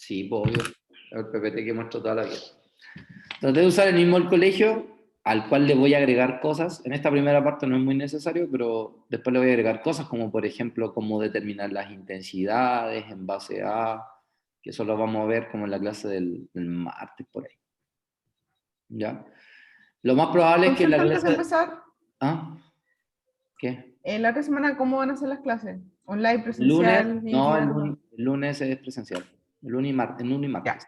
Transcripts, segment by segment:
Sí, pues, obvio. El PPT que muestro toda la vida. Traté de usar el mismo el colegio, al cual le voy a agregar cosas. En esta primera parte no es muy necesario, pero después le voy a agregar cosas como, por ejemplo, cómo determinar las intensidades en base a, que eso lo vamos a ver como en la clase del martes por ahí. ¿Ya? Lo más probable es que en la Consulta antes de clase... empezar, ¿Ah? ¿Qué? la otra semana, ¿cómo van a ser las clases? ¿Online, El lunes, presencial, no, híbrida? el lunes es presencial. El lunes y martes. Ya.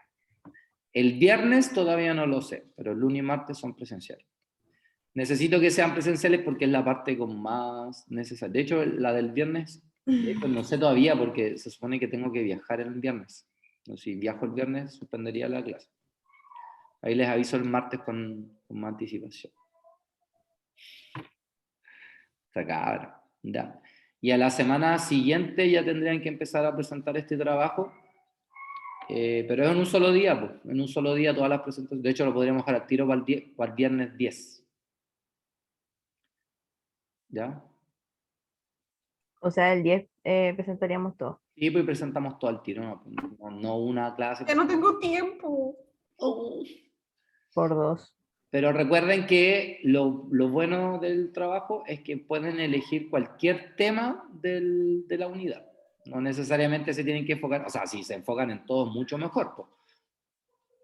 El viernes todavía no lo sé, pero el lunes y martes son presenciales. Necesito que sean presenciales porque es la parte como más necesaria. De hecho, la del viernes, de hecho, no sé todavía porque se supone que tengo que viajar el viernes. No, si viajo el viernes, suspendería la clase. Ahí les aviso el martes con más anticipación. Está cabrón. Ya. Y a la semana siguiente ya tendrían que empezar a presentar este trabajo. Pero es en un solo día, pues. En un solo día todas las presentaciones. De hecho, lo podríamos dejar al tiro para el viernes 10. ¿Ya? O sea, el 10 presentaríamos todo. Y pues presentamos todo al tiro, no una clase. Ya no tengo tiempo. Oh. Por 2. Pero recuerden que lo bueno del trabajo es que pueden elegir cualquier tema de la unidad. No necesariamente se tienen que enfocar, o sea, si se enfocan en todo, mucho mejor, pues.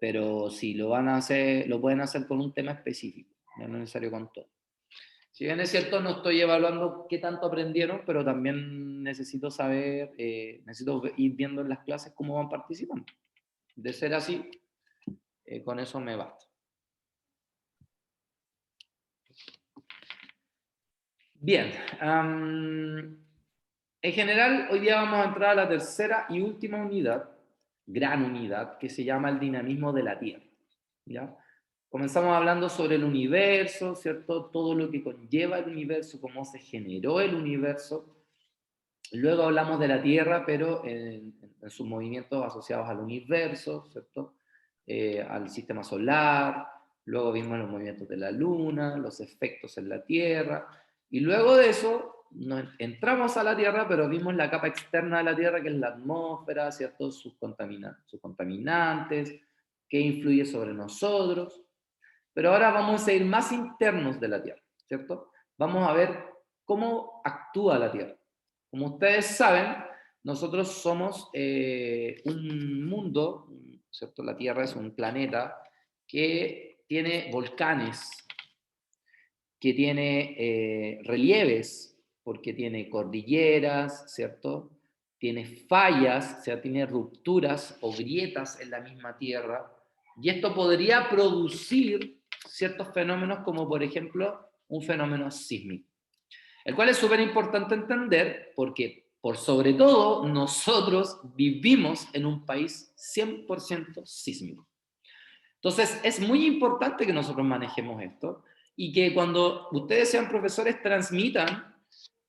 Pero si lo van a hacer, lo pueden hacer con un tema específico, no es necesario con todo. Si bien es cierto, no estoy evaluando qué tanto aprendieron, pero también necesito saber, necesito ir viendo en las clases cómo van participando. De ser así, con eso me basta. Bien. En general, hoy día vamos a entrar a la tercera y última unidad, gran unidad, que se llama el dinamismo de la Tierra. ¿Ya? Comenzamos hablando sobre el universo, ¿cierto? Todo lo que conlleva el universo, cómo se generó el universo. Luego hablamos de la Tierra, pero en sus movimientos asociados al universo, ¿cierto? Al sistema solar. Luego vimos los movimientos de la Luna, los efectos en la Tierra. Y luego de eso, entramos a la Tierra, pero vimos la capa externa de la Tierra, que es la atmósfera, ¿cierto? Sus contaminantes, qué influye sobre nosotros. Pero ahora vamos a ir más internos de la Tierra, ¿cierto? Vamos a ver cómo actúa la Tierra. Como ustedes saben, nosotros somos un mundo, ¿cierto? La Tierra es un planeta que tiene volcanes, que tiene relieves, porque tiene cordilleras, ¿cierto? Tiene fallas, o sea, tiene rupturas o grietas en la misma Tierra, y esto podría producir ciertos fenómenos como, por ejemplo, un fenómeno sísmico, el cual es súper importante entender porque, por sobre todo, nosotros vivimos en un país 100% sísmico. Entonces, es muy importante que nosotros manejemos esto y que cuando ustedes sean profesores transmitan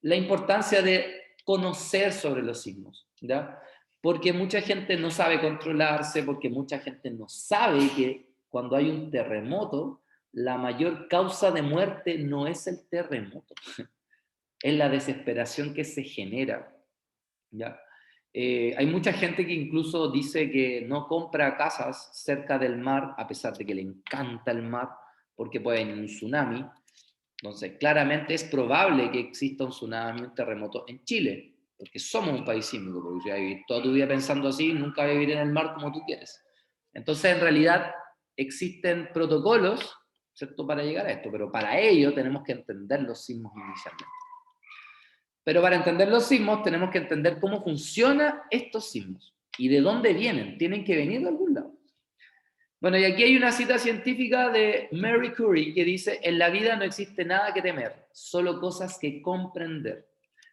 la importancia de conocer sobre los sismos, ¿ya? Porque mucha gente no sabe controlarse, porque mucha gente no sabe que cuando hay un terremoto, la mayor causa de muerte no es el terremoto, es la desesperación que se genera, ¿ya? Hay mucha gente que incluso dice que no compra casas cerca del mar, a pesar de que le encanta el mar, porque puede haber un tsunami. Entonces, claramente es probable que exista un tsunami, un terremoto en Chile, porque somos un país sísmico, porque si vas a vivir toda tu vida pensando así, nunca vas a vivir en el mar como tú quieres. Entonces, en realidad, existen protocolos, ¿cierto?, para llegar a esto, pero para ello tenemos que entender los sismos inicialmente. Pero para entender los sismos tenemos que entender cómo funcionan estos sismos y de dónde vienen. Tienen que venir de algún lado. Bueno, y aquí hay una cita científica de Marie Curie que dice: en la vida no existe nada que temer, solo cosas que comprender.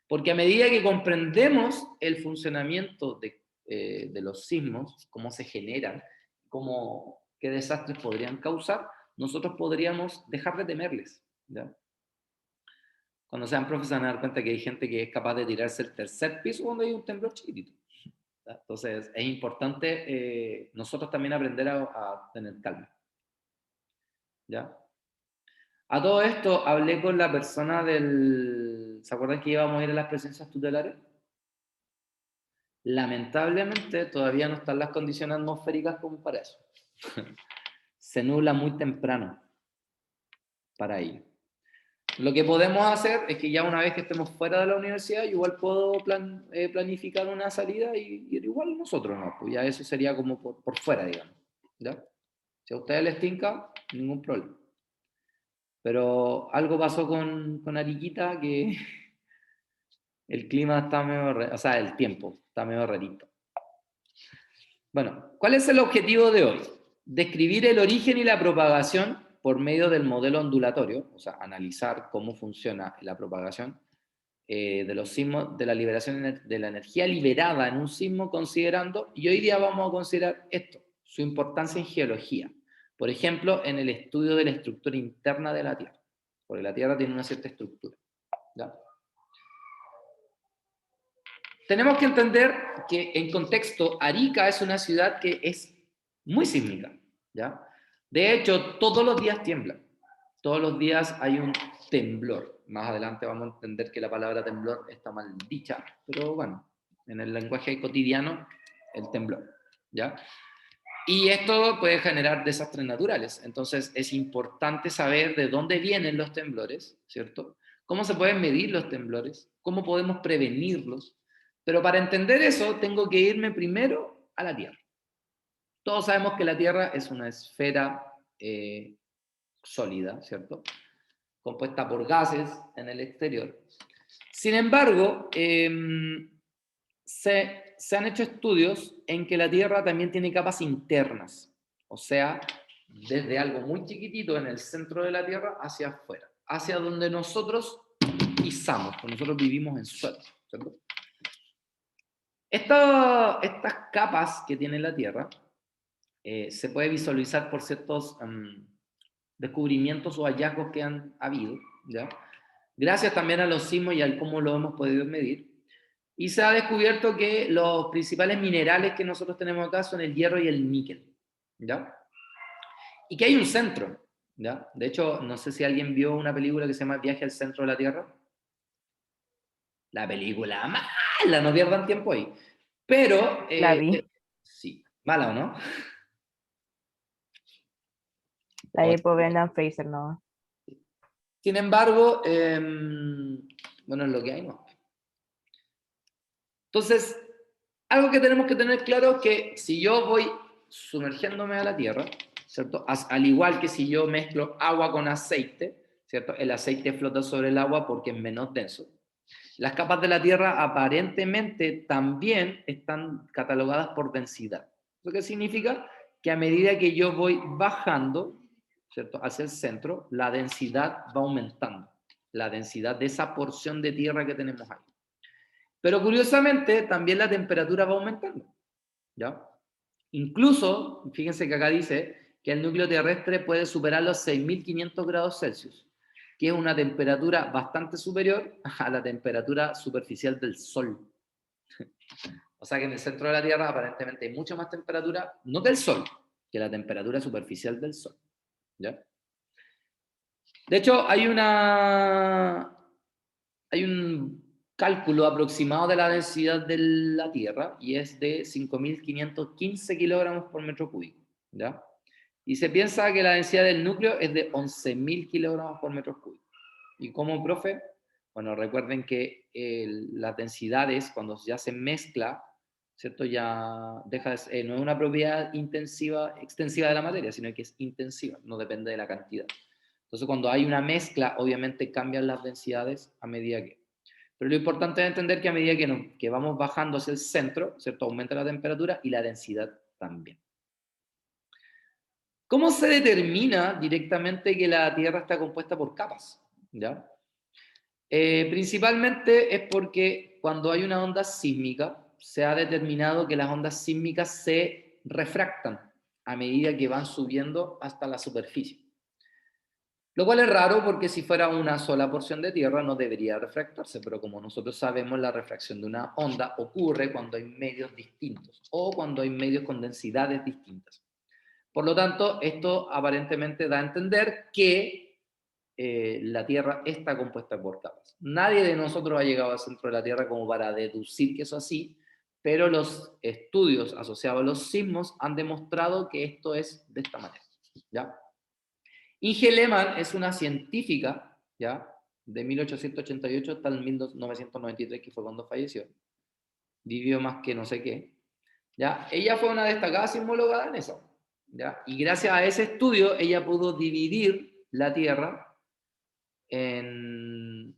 Porque a medida que comprendemos el funcionamiento de los sismos, cómo se generan, qué desastres podrían causar, nosotros podríamos dejar de temerles, ¿ya? Cuando sean profes se van a dar cuenta que hay gente que es capaz de tirarse el tercer piso cuando hay un temblor chiquitito. Entonces es importante nosotros también aprender a tener calma. ¿Ya? A todo esto hablé con la persona del... ¿Se acuerdan que íbamos a ir a las presencias tutelares? Lamentablemente todavía no están las condiciones atmosféricas como para eso. Se nubla muy temprano para ello. Lo que podemos hacer es que ya una vez que estemos fuera de la universidad, yo igual puedo planificar una salida y ir igual nosotros, ¿no? Pues ya eso sería como por fuera, digamos. ¿Ya? Si a ustedes les tinca, ningún problema. Pero algo pasó con Ariquita que el clima está medio, o sea, el tiempo está medio rarito. Bueno, ¿cuál es el objetivo de hoy? Describir el origen y la propagación por medio del modelo ondulatorio, o sea, analizar cómo funciona la propagación de los sismos, de la liberación de la energía liberada en un sismo, considerando, y hoy día vamos a considerar esto, su importancia en geología. Por ejemplo, en el estudio de la estructura interna de la Tierra, porque la Tierra tiene una cierta estructura. ¿Ya? Tenemos que entender que en contexto, Arica es una ciudad que es muy sísmica, ¿ya? De hecho, todos los días tiembla. Todos los días hay un temblor. Más adelante vamos a entender que la palabra temblor está mal dicha, pero bueno, en el lenguaje cotidiano, el temblor, ¿ya? Y esto puede generar desastres naturales. Entonces, es importante saber de dónde vienen los temblores, ¿cierto? ¿Cómo se pueden medir los temblores? ¿Cómo podemos prevenirlos? Pero para entender eso, tengo que irme primero a la Tierra. Todos sabemos que la Tierra es una esfera sólida, ¿cierto? Compuesta por gases en el exterior. Sin embargo, se han hecho estudios en que la Tierra también tiene capas internas, o sea, desde algo muy chiquitito en el centro de la Tierra hacia afuera, hacia donde nosotros pisamos, porque nosotros vivimos en suelo, ¿cierto? Estas capas que tiene la Tierra se puede visualizar por ciertos descubrimientos o hallazgos que han habido, ¿ya? Gracias también a los sismos y al cómo lo hemos podido medir. Y se ha descubierto que los principales minerales que nosotros tenemos acá son el hierro y el níquel, ¿ya? Y que hay un centro, ¿ya? De hecho, no sé si alguien vio una película que se llama Viaje al Centro de la Tierra. La película mala, no pierdan tiempo ahí. Pero, La vi. sí, mala o no. La vi por Brendan Fraser, no. Sin embargo, bueno, es lo que hay, ¿no? Entonces, algo que tenemos que tener claro es que si yo voy sumergiéndome a la Tierra, ¿cierto? Al igual que si yo mezclo agua con aceite, ¿cierto? El aceite flota sobre el agua porque es menos denso. Las capas de la Tierra aparentemente también están catalogadas por densidad. ¿Eso qué significa? Que a medida que yo voy bajando, ¿cierto?, hacia el centro, la densidad va aumentando. La densidad de esa porción de tierra que tenemos ahí. Pero curiosamente, también la temperatura va aumentando, ¿ya? Incluso, fíjense que acá dice que el núcleo terrestre puede superar los 6.500 grados Celsius, que es una temperatura bastante superior a la temperatura superficial del Sol. O sea que en el centro de la Tierra aparentemente hay mucha más temperatura, no del Sol, que la temperatura superficial del Sol, ¿ya? De hecho, hay un cálculo aproximado de la densidad de la Tierra y es de 5.515 kilogramos por metro cúbico, ¿ya? Y se piensa que la densidad del núcleo es de 11.000 kilogramos por metro cúbico. ¿Y cómo, profe? Bueno, recuerden que las densidades, cuando ya se mezcla, ¿cierto? Ya deja no es una propiedad extensiva de la materia, sino que es intensiva, no depende de la cantidad. Entonces, cuando hay una mezcla, obviamente cambian las densidades a medida que... Pero lo importante es entender que a medida que vamos bajando hacia el centro, ¿cierto?, aumenta la temperatura y la densidad también. ¿Cómo se determina directamente que la Tierra está compuesta por capas? ¿Ya? Principalmente es porque cuando hay una onda sísmica, se ha determinado que las ondas sísmicas se refractan a medida que van subiendo hasta la superficie. Lo cual es raro porque si fuera una sola porción de tierra no debería refractarse, pero como nosotros sabemos, la refracción de una onda ocurre cuando hay medios distintos o cuando hay medios con densidades distintas. Por lo tanto, esto aparentemente da a entender que la Tierra está compuesta por capas. Nadie de nosotros ha llegado al centro de la Tierra como para deducir que eso es así, pero los estudios asociados a los sismos han demostrado que esto es de esta manera, ¿ya? Inge Lehmann es una científica, ¿ya? De 1888 hasta el 1993, que fue cuando falleció. Vivió más que no sé qué, ¿ya? Ella fue una destacada sismóloga danesa, ¿ya? Y gracias a ese estudio, ella pudo dividir la Tierra en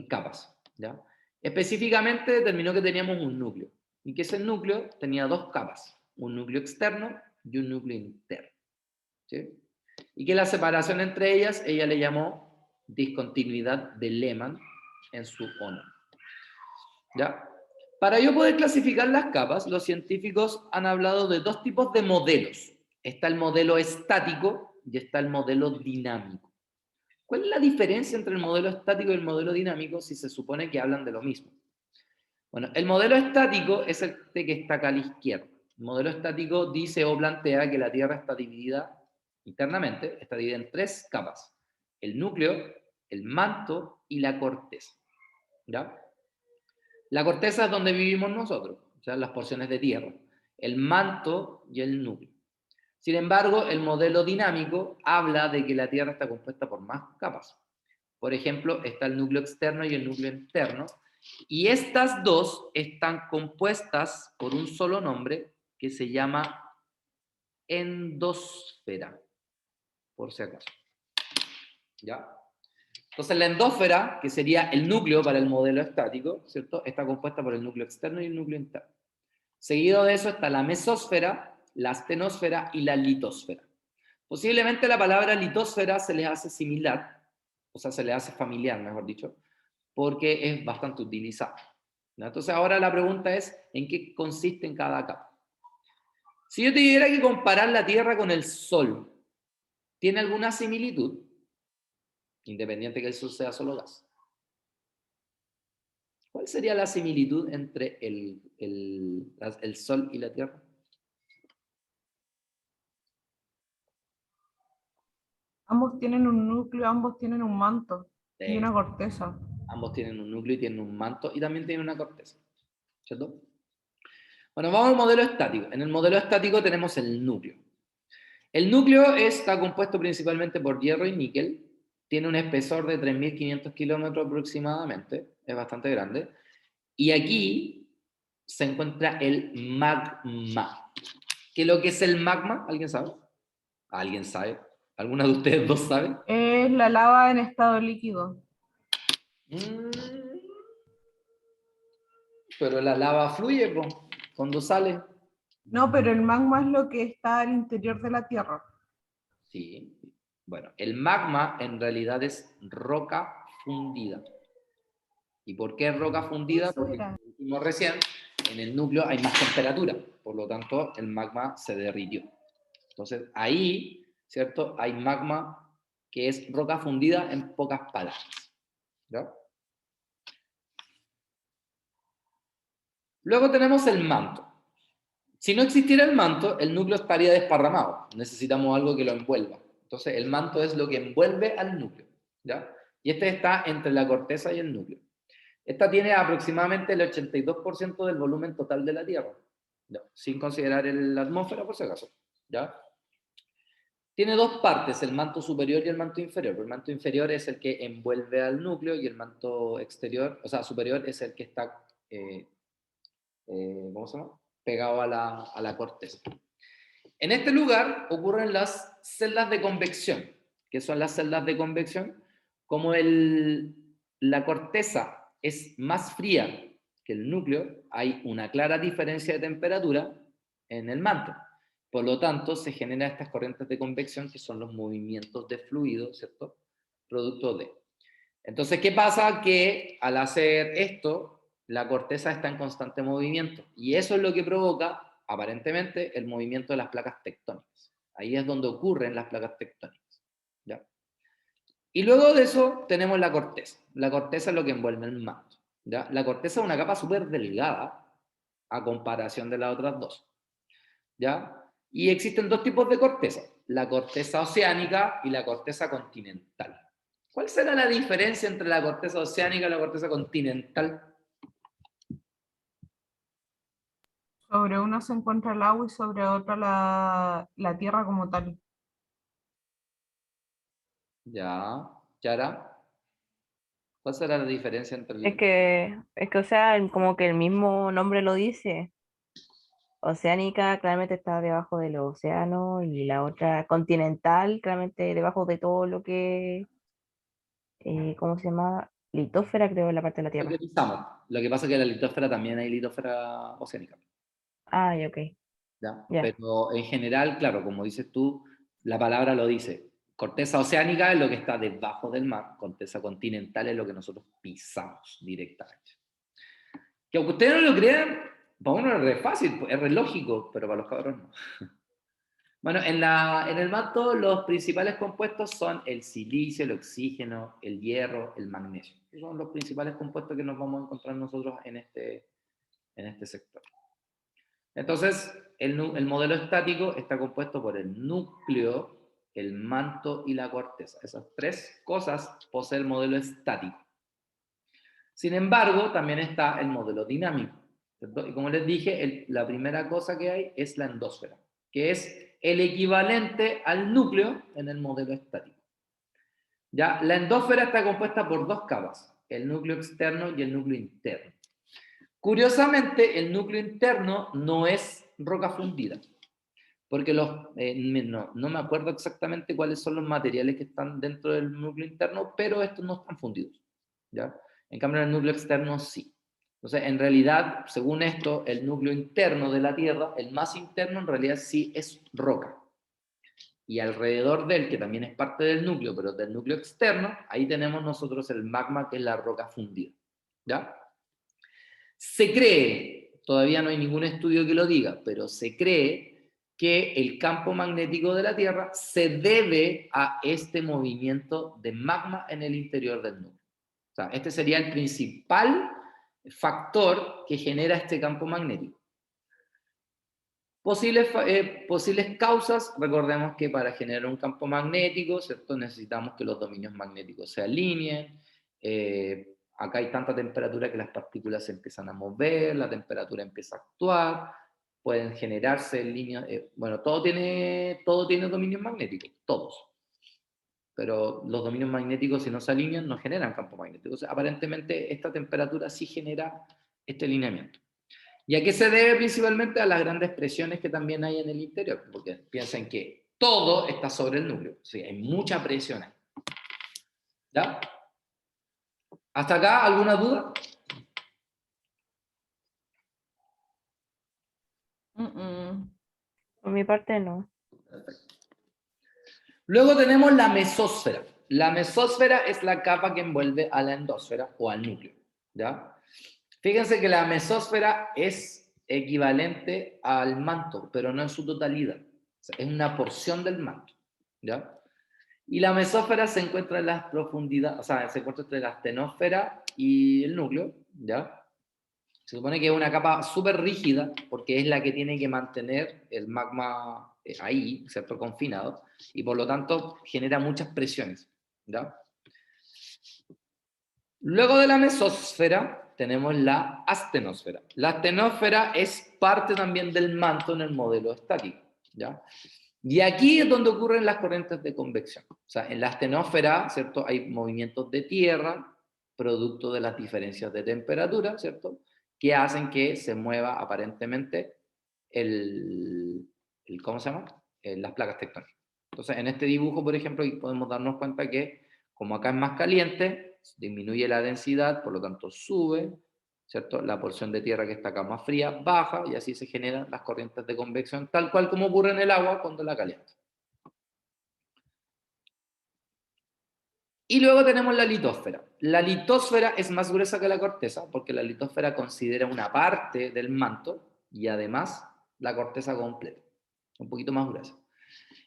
capas, ¿ya? Específicamente determinó que teníamos un núcleo, y que ese núcleo tenía dos capas, un núcleo externo y un núcleo interno, ¿sí? Y que la separación entre ellas, ella le llamó discontinuidad de Lehmann en su honor, ¿ya? Para yo poder clasificar las capas, los científicos han hablado de dos tipos de modelos. Está el modelo estático y está el modelo dinámico. ¿Cuál es la diferencia entre el modelo estático y el modelo dinámico si se supone que hablan de lo mismo? Bueno, el modelo estático es el que está acá a la izquierda. El modelo estático dice o plantea que la Tierra está dividida internamente, está dividida en tres capas: el núcleo, el manto y la corteza, ¿ya? La corteza es donde vivimos nosotros, o sea, las porciones de tierra, el manto y el núcleo. Sin embargo, el modelo dinámico habla de que la Tierra está compuesta por más capas. Por ejemplo, está el núcleo externo y el núcleo interno, y estas dos están compuestas por un solo nombre que se llama endosfera, por si acaso. ¿Ya? Entonces la endósfera, que sería el núcleo para el modelo estático, ¿cierto? Está compuesta por el núcleo externo y el núcleo interno. Seguido de eso está la mesósfera, la astenosfera y la litosfera. Posiblemente la palabra litosfera se les hace similar, o sea, se les hace familiar, mejor dicho, porque es bastante utilizada, ¿no? Entonces ahora la pregunta es, ¿en qué consiste en cada capa? Si yo tuviera que comparar la Tierra con el Sol, ¿tiene alguna similitud? Independiente que el Sol sea solo gas. ¿Cuál sería la similitud entre el Sol y la Tierra? Ambos tienen un núcleo, ambos tienen un manto y Sí. una corteza. Ambos tienen un núcleo y tienen un manto y también tienen una corteza, ¿cierto? Bueno, vamos al modelo estático. En el modelo estático tenemos el núcleo. El núcleo está compuesto principalmente por hierro y níquel, tiene un espesor de 3.500 kilómetros aproximadamente, es bastante grande, y aquí se encuentra el magma. ¿Qué es lo que es el magma? ¿Alguien sabe? ¿Alguien sabe? ¿Alguna de ustedes dos sabe? Es la lava en estado líquido. Pero la lava fluye, po, cuando sale. No, pero el magma es lo que está al interior de la Tierra. Sí. Bueno, el magma en realidad es roca fundida. ¿Y por qué es roca fundida? Eso Porque, era. como dijimos recién, en el núcleo hay más temperatura, por lo tanto el magma se derritió. Entonces ahí, ¿cierto? Hay magma que es roca fundida en pocas palabras, ¿ya? Luego tenemos el manto. Si no existiera el manto, el núcleo estaría desparramado. Necesitamos algo que lo envuelva. Entonces el manto es lo que envuelve al núcleo, ¿ya? Y este está entre la corteza y el núcleo. Esta tiene aproximadamente el 82% del volumen total de la Tierra, ¿ya? Sin considerar la atmósfera, por si acaso, ¿ya? Tiene dos partes, el manto superior y el manto inferior. El manto inferior es el que envuelve al núcleo y el manto exterior, o sea, superior, es el que está, ¿cómo se llama? Pegado a la corteza. En este lugar ocurren las celdas de convección. ¿Qué son las celdas de convección? Como la corteza es más fría que el núcleo, hay una clara diferencia de temperatura en el manto. Por lo tanto, se generan estas corrientes de convección que son los movimientos de fluido, ¿cierto? Producto de. Entonces, ¿qué pasa? Que al hacer esto, la corteza está en constante movimiento y eso es lo que provoca, aparentemente, el movimiento de las placas tectónicas. Ahí es donde ocurren las placas tectónicas, ¿ya? Y luego de eso tenemos la corteza. La corteza es lo que envuelve el manto, ¿ya? La corteza es una capa súper delgada a comparación de las otras dos, ¿ya? Y existen dos tipos de corteza, la corteza oceánica y la corteza continental. ¿Cuál será la diferencia entre la corteza oceánica y la corteza continental? Sobre una se encuentra el agua y sobre otra la tierra como tal. Ya, Yara, ¿cuál será la diferencia entre O sea, como que el mismo nombre lo dice. Oceánica claramente está debajo del océano y la otra continental claramente debajo de todo lo que, ¿cómo se llama? Litósfera, creo, en la parte de la lo que Tierra. pisamos? Lo que pasa es que en la litósfera también hay litósfera oceánica, Ah, ya, ok, ¿ya? ya. Pero en general, claro, como dices tú, la palabra lo dice. Corteza oceánica es lo que está debajo del mar, corteza continental es lo que nosotros pisamos directamente. Que aunque ustedes no lo crean, para uno es re fácil, es re lógico, pero para los cabros no. Bueno, en el manto los principales compuestos son el silicio, el oxígeno, el hierro, el magnesio. Esos son los principales compuestos que nos vamos a encontrar nosotros en este sector. Entonces, el modelo estático está compuesto por el núcleo, el manto y la corteza. Esas tres cosas posee el modelo estático. Sin embargo, también está el modelo dinámico. Y como les dije, la primera cosa que hay es la endósfera, que es el equivalente al núcleo en el modelo estático. ¿Ya? La endósfera está compuesta por dos capas, el núcleo externo y el núcleo interno. Curiosamente, el núcleo interno no es roca fundida, porque no me acuerdo exactamente cuáles son los materiales que están dentro del núcleo interno, pero estos no están fundidos, ¿ya? En cambio, en el núcleo externo sí. Entonces, en realidad, según esto, el núcleo interno de la Tierra, el más interno, en realidad sí es roca. Y alrededor de él, que también es parte del núcleo, pero del núcleo externo, ahí tenemos nosotros el magma, que es la roca fundida, ¿ya? Se cree, todavía no hay ningún estudio que lo diga, pero se cree que el campo magnético de la Tierra se debe a este movimiento de magma en el interior del núcleo. O sea, este sería el principal factor que genera este campo magnético. Posibles causas, recordemos que para generar un campo magnético, ¿cierto? Necesitamos que los dominios magnéticos se alineen. Acá hay tanta temperatura que las partículas se empiezan a mover, la temperatura empieza a actuar, pueden generarse líneas, bueno, todo tiene dominios magnéticos, todos. Pero los dominios magnéticos, si no se alinean, no generan campo magnético. O sea, aparentemente esta temperatura sí genera este alineamiento. ¿Y a qué se debe principalmente? A las grandes presiones que también hay en el interior, porque piensen que todo está sobre el núcleo, sí, hay mucha presión ahí. ¿Ya? ¿Hasta acá alguna duda? Por mi parte, no. Perfecto. Luego tenemos la mesósfera. La mesósfera es la capa que envuelve a la endósfera o al núcleo. ¿Ya? Fíjense que la mesósfera es equivalente al manto, pero no en su totalidad. O sea, es una porción del manto. ¿Ya? Y la mesósfera se encuentra en las profundidades, o sea, se encuentra entre la astenosfera y el núcleo, ¿ya? Se supone que es una capa súper rígida porque es la que tiene que mantener el magma ahí, ¿cierto? Confinado, y por lo tanto genera muchas presiones, ¿ya? Luego de la mesósfera tenemos la astenosfera. La astenosfera es parte también del manto en el modelo estático, ¿ya? Y aquí es donde ocurren las corrientes de convección. O sea, en la astenosfera, ¿cierto? Hay movimientos de tierra, producto de las diferencias de temperatura, ¿cierto? Que hacen que se mueva aparentemente ¿cómo se llama? Las placas tectónicas. Entonces, en este dibujo, por ejemplo, podemos darnos cuenta que como acá es más caliente, disminuye la densidad, por lo tanto sube, ¿cierto? La porción de tierra que está acá más fría baja y así se generan las corrientes de convección, tal cual como ocurre en el agua cuando la calienta. Y luego tenemos la litósfera. La litósfera es más gruesa que la corteza porque la litósfera considera una parte del manto y además la corteza completa, un poquito más gruesa.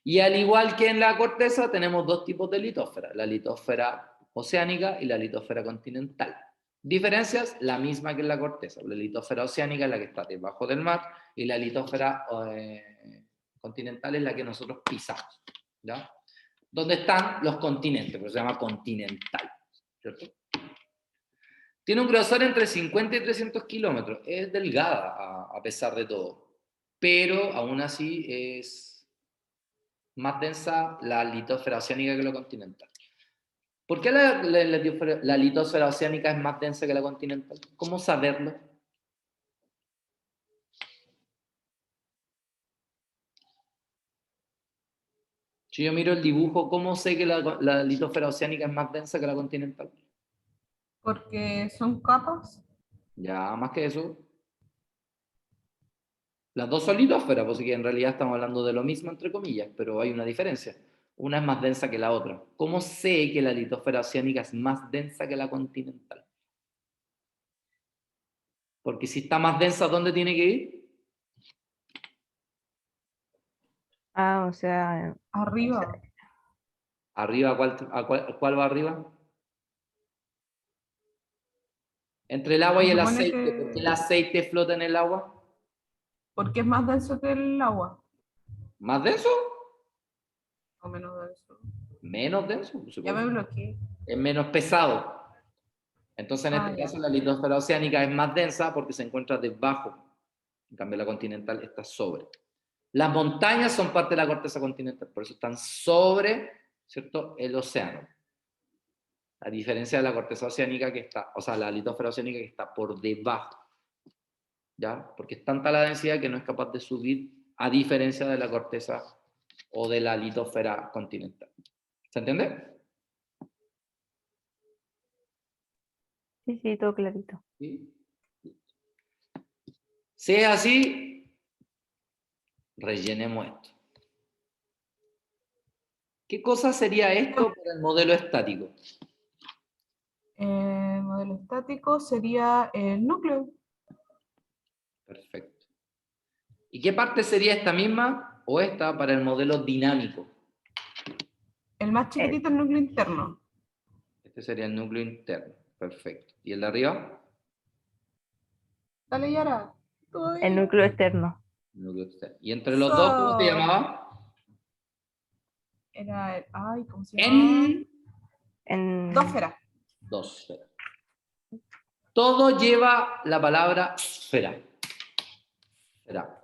Y al igual que en la corteza tenemos dos tipos de litósfera, la litósfera oceánica y la litósfera continental. Diferencias, la misma que en la corteza. La litósfera oceánica es la que está debajo del mar y la litósfera continental es la que nosotros pisamos, ¿ya? ¿Dónde están los continentes? Pero se llama continental, ¿cierto? Tiene un grosor entre 50 y 300 kilómetros. Es delgada a pesar de todo. pero aún así es más densa la litosfera oceánica que la continental. ¿Por qué la litosfera oceánica es más densa que la continental? ¿Cómo saberlo? Si yo miro el dibujo, ¿cómo sé que la litosfera oceánica es más densa que la continental? Porque son capas. Ya, más que eso. Las dos son litosferas, pues sí que en realidad estamos hablando de lo mismo, entre comillas, pero hay una diferencia. Una es más densa que la otra. ¿Cómo sé que la litosfera oceánica es más densa que la continental? Porque si está más densa, ¿dónde tiene que ir? Ah, o sea, Arriba. ¿Arriba? ¿Cuál va arriba? Entre el agua Se y el supone aceite. ¿Por qué el que aceite flota en el agua? porque es más denso que el agua. ¿Más denso? O menos denso. Menos denso, por Ya me supuesto. bloqueé. Es menos pesado. Entonces, en Ah, este ya. caso, la litosfera oceánica es más densa porque se encuentra debajo. En cambio, la continental está sobre. Las montañas son parte de la corteza continental, por eso están sobre, ¿cierto?, el océano. A diferencia de la corteza oceánica que está, o sea, la litosfera oceánica que está por debajo. ¿Ya? Porque es tanta la densidad que no es capaz de subir, a diferencia de la corteza o de la litosfera continental. ¿Se entiende? sí, sí, todo clarito. ¿Sí? Si es así, rellenemos esto. ¿Qué cosa sería esto para el modelo estático? Modelo estático sería el núcleo. Perfecto. ¿Y qué parte sería esta misma o esta para el modelo dinámico? El más El, chiquitito, el núcleo interno. Este sería el núcleo interno. Perfecto. ¿Y el de arriba? Dale, Yara. el Todavía. núcleo externo. Núcleo externo. ¿Y entre los dos cómo se Eso. llamaba? Era el. Ay, ¿cómo se llama? En En, Dósfera. Dosfera. Todo lleva la palabra sfera.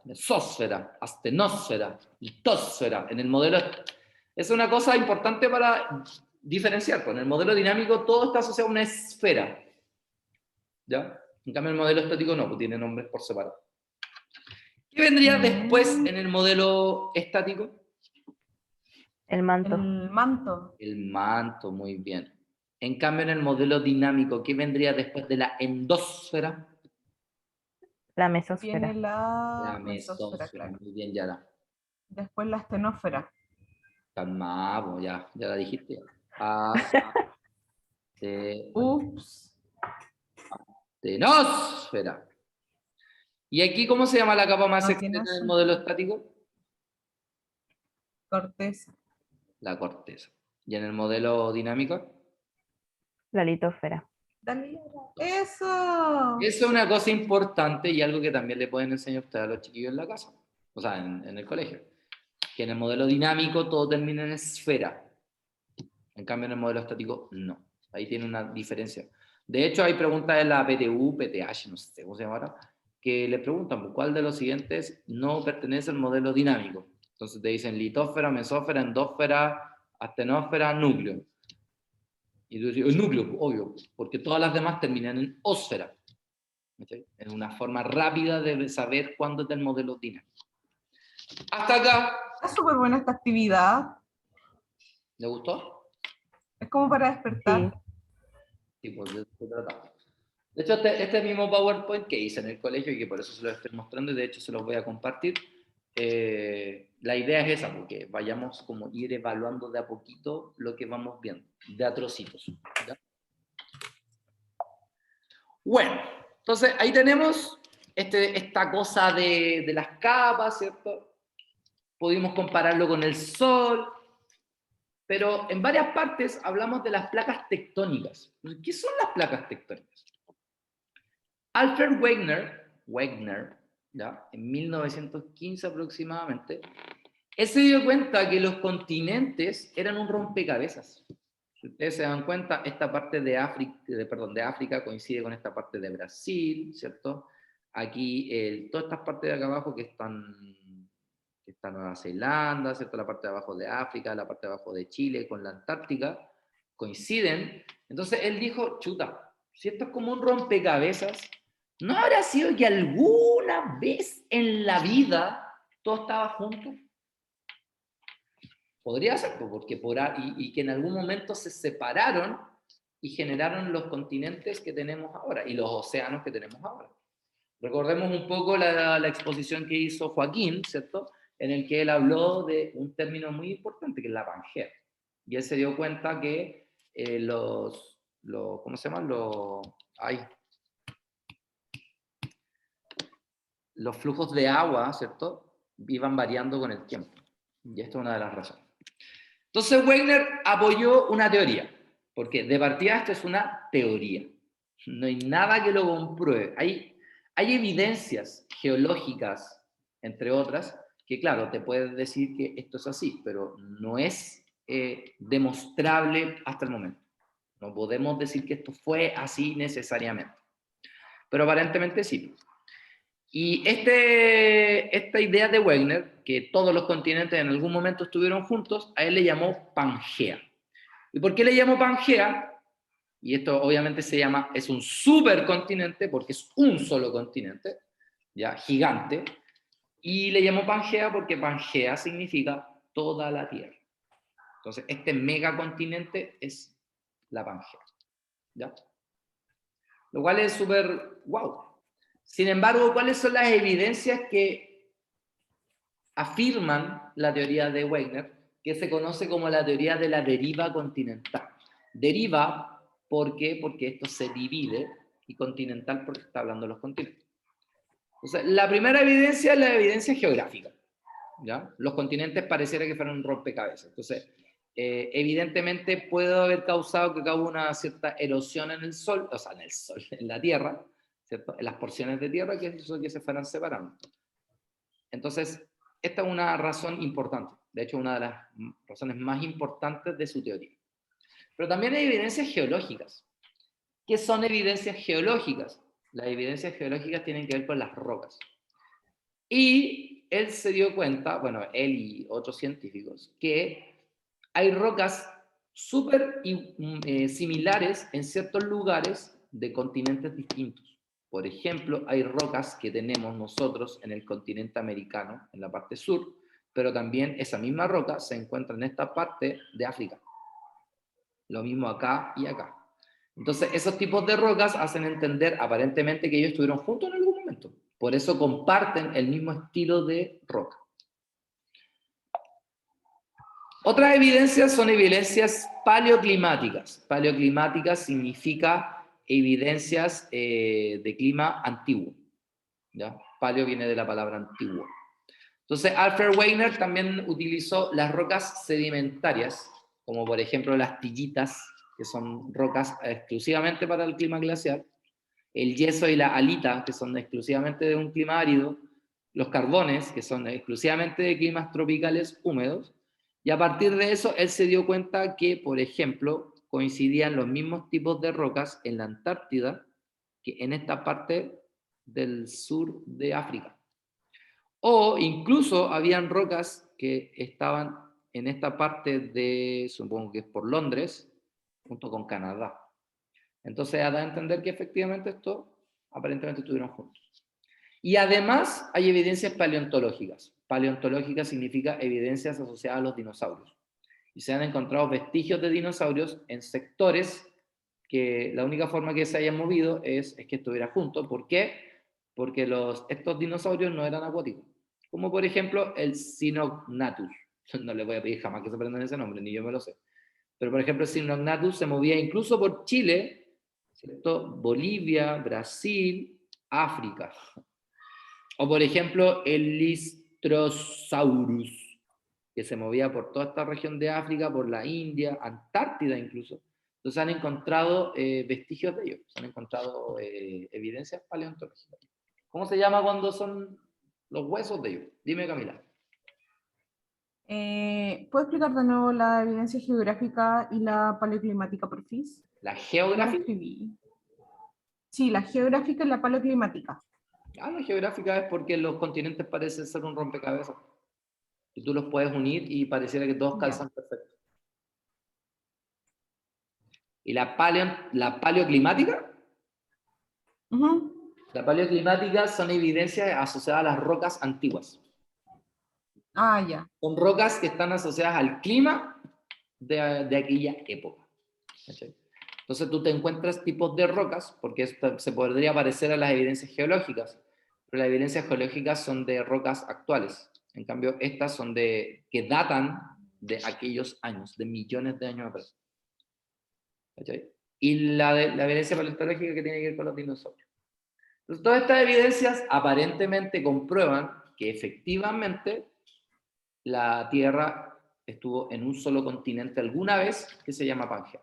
Mesósfera, astenósfera, litosfera. En el modelo es una cosa importante para diferenciar. Con el modelo dinámico todo está asociado a una esfera. ¿Ya? En cambio el modelo estático no, pues tiene nombres por separado. ¿Qué vendría después en el modelo estático? el manto, El manto. El manto, muy bien. En cambio, en el modelo dinámico, ¿qué vendría después de la endosfera? la Viene mesosfera. La la mesósfera, mesósfera, claro. muy bien, Yara. Después la astenósfera. Calmado, ya la dijiste. Ups. Astenósfera. ¿Y aquí cómo se llama la capa más No tiene externa del azul. modelo estático? Corteza. La corteza. ¿Y en el modelo dinámico? La litosfera. Dale, Yara. Eso. Eso es una cosa importante y algo que también le pueden enseñar ustedes a los chiquillos en la casa, o sea, en el colegio. Que en el modelo dinámico todo termina en esfera. En cambio, en el modelo estático, no. Ahí tiene una diferencia. De hecho, hay preguntas en la PTU, PTH, no sé cómo se llama ahora, que le preguntan cuál de los siguientes no pertenece al modelo dinámico. Entonces te dicen litósfera, mesósfera, endósfera, astenósfera, núcleo. Y tú dices, el núcleo, obvio, porque todas las demás terminan en ósfera. ¿Okay? Es una forma rápida de saber cuándo es del modelo dinámico. Hasta acá. Está súper buena esta actividad. ¿Le gustó? Es como para Sí, despertar. Sí, pues de eso tratamos. De hecho, este mismo PowerPoint que hice en el colegio y que por eso se lo estoy mostrando y de hecho se los voy a compartir, la idea es esa, porque vayamos como ir evaluando de a poquito lo que vamos viendo, de a trocitos. ¿Ya? Bueno, entonces ahí tenemos esta cosa de las capas, ¿cierto? Pudimos compararlo con el Sol, pero en varias partes hablamos de las placas tectónicas. ¿Qué son las placas tectónicas? Alfred Wegener, ¿ya? En 1915 aproximadamente, él se dio cuenta que los continentes eran un rompecabezas. Si ustedes se dan cuenta, esta parte de África coincide con esta parte de Brasil, ¿cierto? aquí todas estas partes de acá abajo que está Nueva Zelanda, ¿cierto? La parte de abajo de África, la parte de abajo de Chile con la Antártica, coinciden. Entonces él dijo, chuta, si esto es como un rompecabezas, ¿no habrá sido que alguna vez en la vida todo estaba junto? Podría ser, porque y que en algún momento se separaron y generaron los continentes que tenemos ahora y los océanos que tenemos ahora. Recordemos un poco la exposición que hizo Joaquín, ¿cierto? En el que él habló de un término muy importante, que es la Pangea. Y él se dio cuenta que ¿cómo se llaman? Los flujos de agua, ¿cierto? Iban variando con el tiempo. Y esto es una de las razones. Entonces Wegner apoyó una teoría, porque de partida esto es una teoría. No hay nada que lo compruebe. Hay evidencias geológicas, entre otras, que claro, te pueden decir que esto es así, pero no es demostrable hasta el momento. No podemos decir que esto fue así necesariamente. Pero aparentemente sí. Y esta idea de Wegner, que todos los continentes en algún momento estuvieron juntos, a él le llamó Pangea. ¿Y por qué le llamó Pangea? Y esto obviamente es un supercontinente porque es un solo continente, ya, gigante, y le llamó Pangea porque Pangea significa toda la Tierra. Entonces, este megacontinente es la Pangea, ¿ya? Lo cual es súper wow. Sin embargo, ¿cuáles son las evidencias que afirman la teoría de Wegner, que se conoce como la teoría de la deriva continental? Deriva, ¿por qué? Porque esto se divide, y continental porque está hablando de los continentes. Entonces, la primera evidencia es la evidencia geográfica, ¿ya? Los continentes pareciera que fueran un rompecabezas. Entonces, evidentemente puede haber causado que hubo una cierta erosión en el Sol, o sea, en la Tierra, ¿cierto? En las porciones de Tierra que hizo que se fueran separando. Entonces, esta es una razón importante, de hecho, una de las razones más importantes de su teoría. Pero también hay evidencias geológicas. ¿Qué son evidencias geológicas? Las evidencias geológicas tienen que ver con las rocas. Y él se dio cuenta, bueno, él y otros científicos, que hay rocas súper similares en ciertos lugares de continentes distintos. Por ejemplo, hay rocas que tenemos nosotros en el continente americano, en la parte sur, pero también esa misma roca se encuentra en esta parte de África. Lo mismo acá y acá. Entonces, esos tipos de rocas hacen entender aparentemente que ellos estuvieron juntos en algún momento. Por eso comparten el mismo estilo de roca. Otras evidencias son evidencias paleoclimáticas. Paleoclimáticas significa evidencias de clima antiguo, ¿ya? Paleo viene de la palabra antiguo. Entonces, Alfred Wegener también utilizó las rocas sedimentarias, como por ejemplo las tillitas, que son rocas exclusivamente para el clima glacial, el yeso y la halita, que son exclusivamente de un clima árido, los carbones, que son exclusivamente de climas tropicales húmedos, y a partir de eso él se dio cuenta que, por ejemplo, coincidían los mismos tipos de rocas en la Antártida que en esta parte del sur de África. O incluso habían rocas que estaban en esta parte de, supongo que es por Londres, junto con Canadá. Entonces da a entender que efectivamente estos aparentemente estuvieron juntos. Y además hay evidencias paleontológicas. Paleontológica significa evidencias asociadas a los dinosaurios. Y se han encontrado vestigios de dinosaurios en sectores que la única forma que se hayan movido es que estuvieran juntos. ¿Por qué? Porque estos dinosaurios no eran acuáticos. Como por ejemplo el Sinognathus. No le voy a pedir jamás que se aprendan ese nombre, ni yo me lo sé. Pero por ejemplo el Sinognathus se movía incluso por Chile, ¿cierto? Bolivia, Brasil, África. O por ejemplo el Lystrosaurus, que se movía por toda esta región de África, por la India, Antártida incluso. Entonces han encontrado vestigios de ellos, se han encontrado evidencias paleontológicas. ¿Cómo se llama cuando son los huesos de ellos? Dime, Camila. ¿Puedo explicar de nuevo la evidencia geográfica y la paleoclimática, por fin? ¿La Ya la geográfica? escribí. Sí, la geográfica y la paleoclimática. La geográfica es porque los continentes parecen ser un rompecabezas. Y tú los puedes unir y pareciera que todos Ya. calzan perfecto. ¿Y la paleoclimática? Ujú. La paleoclimática son evidencias asociadas a las rocas antiguas. Ah, ya. Son rocas que están asociadas al clima de aquella época. ¿Cachai? Entonces tú te encuentras tipos de rocas, porque esto se podría parecer a las evidencias geológicas, pero las evidencias geológicas son de rocas actuales. En cambio, estas son que datan de aquellos años, de millones de años atrás. ¿Cachai? Y la evidencia paleontológica que tiene que ver con los dinosaurios. Entonces, todas estas evidencias aparentemente comprueban que efectivamente la Tierra estuvo en un solo continente alguna vez, que se llama Pangea.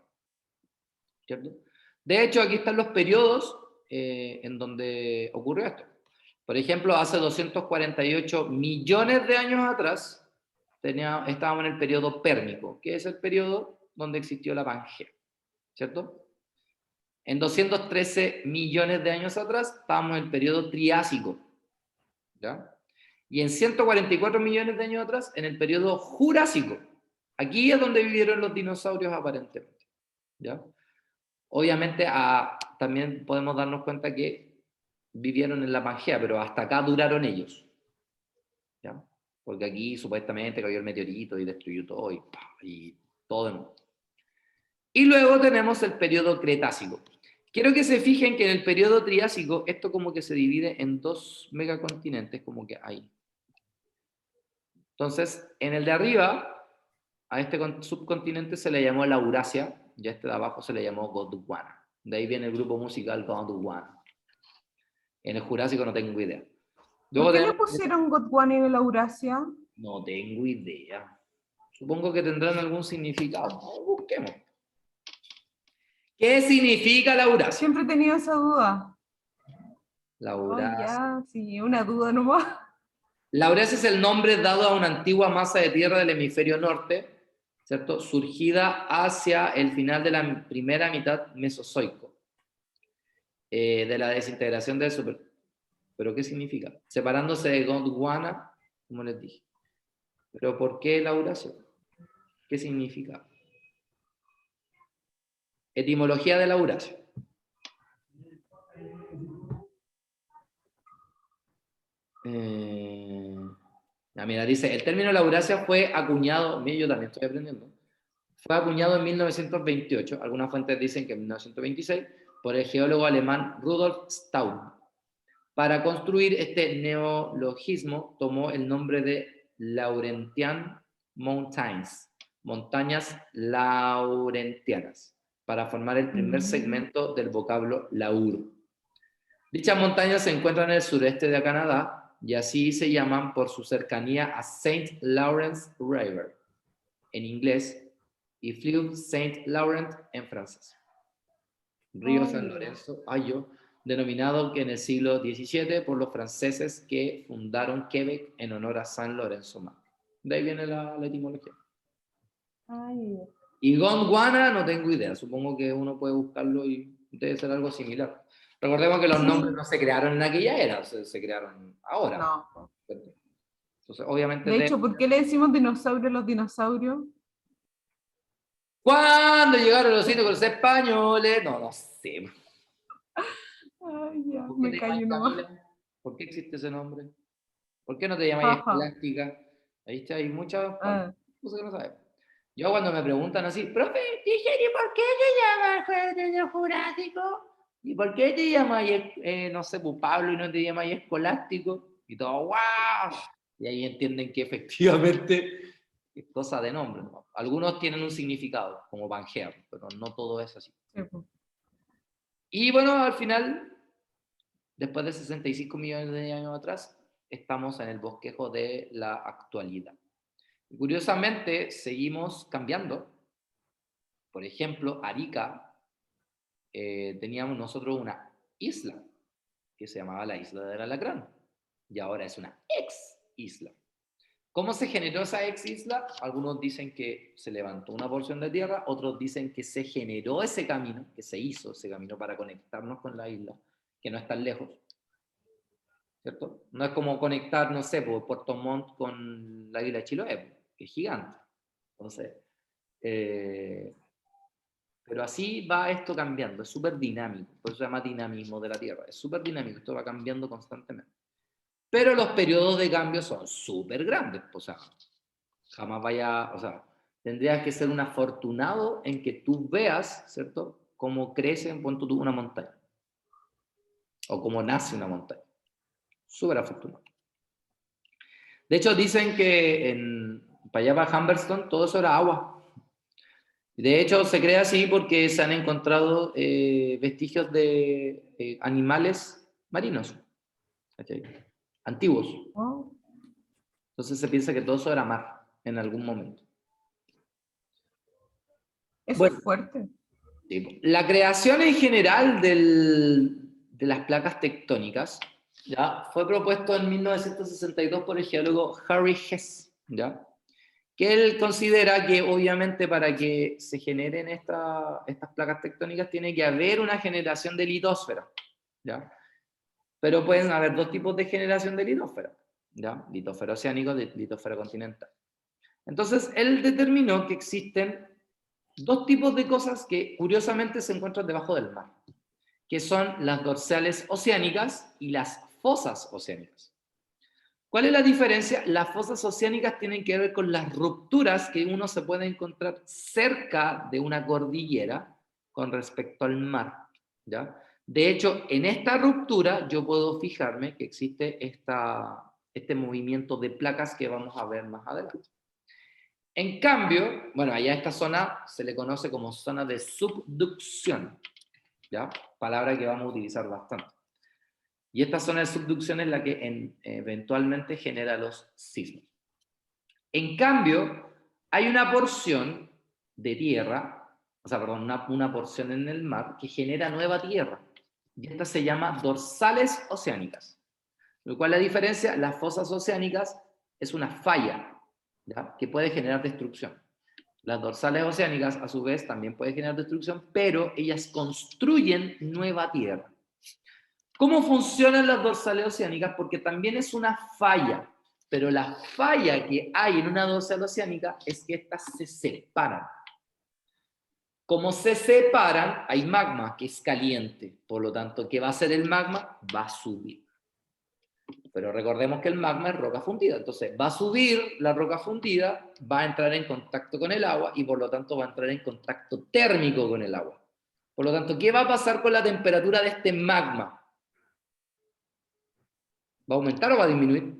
¿Cierto? De hecho, aquí están los periodos en donde ocurrió esto. Por ejemplo, hace 248 millones de años atrás estábamos en el periodo pérmico, que es el periodo donde existió la Pangea, ¿cierto? En 213 millones de años atrás estábamos en el periodo triásico, ¿ya? Y en 144 millones de años atrás en el periodo jurásico. Aquí es donde vivieron los dinosaurios aparentemente, ¿ya? Obviamente también podemos darnos cuenta que vivieron en la Pangea, pero hasta acá duraron ellos, ¿ya? Porque aquí supuestamente cayó el meteorito y destruyó todo y todo de nuevo. Y luego tenemos el periodo Cretácico. Quiero que se fijen que en el periodo Triásico esto como que se divide en dos megacontinentes, como que ahí. Entonces, en el de arriba, a este subcontinente se le llamó Laurasia, y a este de abajo se le llamó Gondwana. De ahí viene el grupo musical Gondwana. En el Jurásico no tengo idea. Luego ¿Por qué le tenemos... pusieron Gondwana y Laurasia? No tengo idea. Supongo que tendrán algún significado. Busquemos. ¿Qué significa Laurasia? Siempre he tenido esa duda. Laurasia. Ya, sí, una duda nomás. Laurasia es el nombre dado a una antigua masa de tierra del hemisferio norte, ¿cierto? Surgida hacia el final de la primera mitad mesozoico, de la desintegración del super... ¿Pero qué significa? Separándose de Gondwana, como les dije. ¿Pero por qué Laurasia? ¿Qué significa? Etimología de Laurasia. Mira, dice, el término Laurasia fue acuñado, yo también estoy aprendiendo, fue acuñado en 1928, algunas fuentes dicen que en 1926, por el geólogo alemán Rudolf Staud. Para construir este neologismo tomó el nombre de Laurentian Mountains, montañas laurentianas, para formar el primer segmento del vocablo laur. Dichas montañas se encuentran en el sureste de Canadá y así se llaman por su cercanía a St. Lawrence River, en inglés, y Fleuve Saint Laurent en francés. Río San Lorenzo, denominado en el siglo XVII por los franceses que fundaron Quebec en honor a San Lorenzo Magno. De ahí viene la etimología. Y Gondwana no tengo idea, supongo que uno puede buscarlo y debe ser algo similar. Recordemos que los nombres no se crearon en aquella era, se crearon ahora. No. Entonces, obviamente... De hecho, ¿por qué le decimos dinosaurios a los dinosaurios? ¿Cuándo llegaron los indios españoles? No sé. Ay, ya, ¿Por qué me te callo llamas nomás. Camila? ¿Por qué existe ese nombre? ¿Por qué no te llamáis Ajá. Escolástica? Ahí está, hay muchas Ah, cosas que no sabes. Yo cuando me preguntan así, profe, teacher, ¿y por qué te llamas juez del Jurásico? ¿Y por qué te llamas, no sé, pues, Pablo y no te llamas Escolástico? Y todo, ¡wow! Y ahí entienden que efectivamente es cosa de nombre, ¿no? Algunos tienen un significado, como Pangea, pero no todo es así. sí, pues. Y bueno, al final, después de 65 millones de años atrás, estamos en el bosquejo de la actualidad. Y curiosamente, seguimos cambiando. Por ejemplo, Arica, teníamos nosotros una isla que se llamaba la Isla del Alacrán y ahora es una ex isla. ¿Cómo se generó esa ex isla? Algunos dicen que se levantó una porción de tierra, otros dicen que se generó ese camino, que se hizo ese camino para conectarnos con la isla, que no es tan lejos. ¿cierto? No es como conectar, no sé, por Puerto Montt con la isla de Chiloé, que es gigante. Entonces, pero así va esto cambiando, es súper dinámico, por eso se llama dinamismo de la Tierra, es súper dinámico, esto va cambiando constantemente. Pero los periodos de cambio son súper grandes, o sea, jamás vaya, o sea, tendrías que ser un afortunado en que tú veas, ¿cierto?, cómo crece en punto tú una montaña, o cómo nace una montaña. Súper afortunado. De hecho, dicen que para allá, para Humberston, todo eso era agua. De hecho, se cree así porque se han encontrado vestigios de animales marinos, ¿cachai? Antiguos. Oh, Entonces se piensa que todo eso era mar en algún momento. eso Bueno, es fuerte. sí, la creación en general de las placas tectónicas, ¿ya?, fue propuesto en 1962 por el geólogo Harry Hess, ¿ya?, que él considera que obviamente para que se generen estas placas tectónicas tiene que haber una generación de litosfera, ¿ya? Pero pueden haber dos tipos de generación de litosfera, ¿ya? Litosfera oceánico y litosfera continental. Entonces, él determinó que existen dos tipos de cosas que curiosamente se encuentran debajo del mar, que son las dorsales oceánicas y las fosas oceánicas. ¿Cuál es la diferencia? Las fosas oceánicas tienen que ver con las rupturas que uno se puede encontrar cerca de una cordillera con respecto al mar, ¿ya? De hecho, en esta ruptura yo puedo fijarme que existe este movimiento de placas que vamos a ver más adelante. En cambio, bueno, allá esta zona se le conoce como zona de subducción, ¿ya? Palabra que vamos a utilizar bastante. Y esta zona de subducción es la que eventualmente genera los sismos. En cambio, hay una porción de tierra, o sea, perdón, una porción en el mar que genera nueva tierra. Y esta se llama dorsales oceánicas. Lo cual la diferencia, las fosas oceánicas es una falla, ¿ya?, que puede generar destrucción. Las dorsales oceánicas, a su vez, también pueden generar destrucción, pero ellas construyen nueva tierra. ¿Cómo funcionan las dorsales oceánicas? Porque también es una falla, pero la falla que hay en una dorsal oceánica es que estas se separan. Como se separan, hay magma que es caliente, por lo tanto, ¿qué va a hacer el magma? Va a subir. Pero recordemos que el magma es roca fundida, entonces va a subir la roca fundida, va a entrar en contacto con el agua y por lo tanto va a entrar en contacto térmico con el agua. Por lo tanto, ¿qué va a pasar con la temperatura de este magma? ¿Va a aumentar o va a disminuir?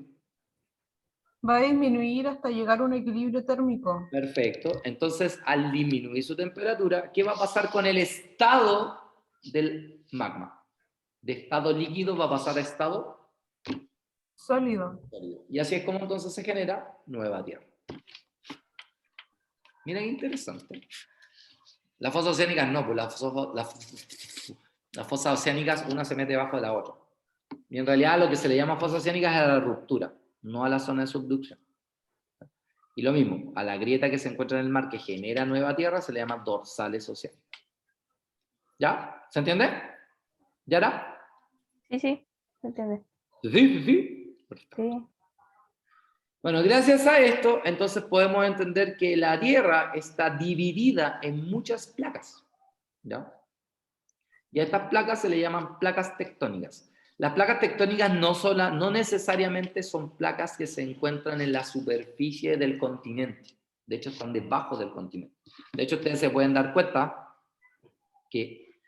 Va a disminuir hasta llegar a un equilibrio térmico. Perfecto. Entonces, al disminuir su temperatura, ¿qué va a pasar con el estado del magma? De estado líquido va a pasar a estado Sólido. sólido. Y así es como entonces se genera nueva tierra. Mira qué interesante. Las fosas oceánicas no, pues las fosas oceánicas una se mete debajo de la otra. Y en realidad lo que se le llama fosas oceánicas es a la ruptura, no a la zona de subducción. Y lo mismo, a la grieta que se encuentra en el mar que genera nueva tierra se le llama dorsales oceánicas. ¿Ya? ¿Se entiende? ¿Yara? Sí, sí, se entiende. Sí. Perfecto. Sí. Bueno, gracias a esto, entonces podemos entender que la Tierra está dividida en muchas placas, ¿ya? Y a estas placas se le llaman placas tectónicas. Las placas tectónicas no necesariamente son placas que se encuentran en la superficie del continente. De hecho, están debajo del continente. De hecho, ustedes se pueden dar cuenta que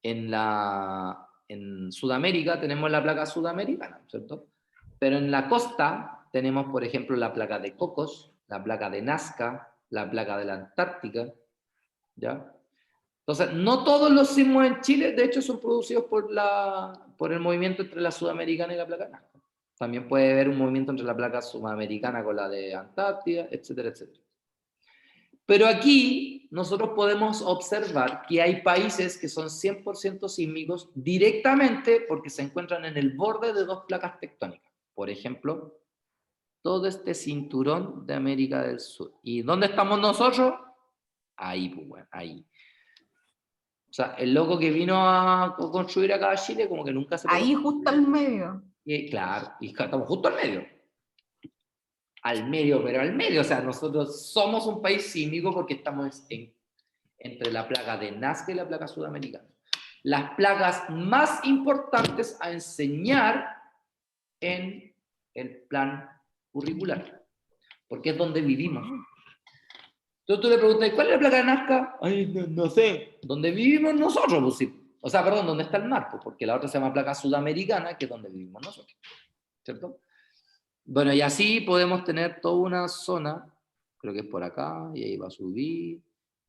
en Sudamérica tenemos la placa sudamericana, ¿cierto? Pero en la costa tenemos, por ejemplo, la placa de Cocos, la placa de Nazca, la placa de la Antártica, ¿ya? Entonces, no todos los sismos en Chile, de hecho, son producidos por el movimiento entre la sudamericana y la placa Nazca. También puede haber un movimiento entre la placa sudamericana con la de Antártida, etcétera, etcétera. Pero aquí nosotros podemos observar que hay países que son 100% sísmicos directamente porque se encuentran en el borde de dos placas tectónicas. Por ejemplo, todo este cinturón de América del Sur. ¿Y dónde estamos nosotros? Ahí, pues bueno, ahí. O sea, el loco que vino a construir acá a Chile como que nunca se Ahí tocó. justo al medio. Y claro, y estamos justo al medio. Al medio, pero al medio. O sea, nosotros somos un país sísmico porque estamos entre la plaga de Nazca y la plaga sudamericana. Las plagas más importantes a enseñar en el plan curricular, porque es donde vivimos. Entonces tú le preguntas, ¿cuál es la plaga de Nazca? Ay, no sé. ¿Dónde vivimos nosotros? Pues, sí. O sea, perdón, ¿dónde está el mar? Pues, porque la otra se llama plaga sudamericana, que es donde vivimos nosotros. ¿Cierto? Bueno, y así podemos tener toda una zona, creo que es por acá, y ahí va a subir.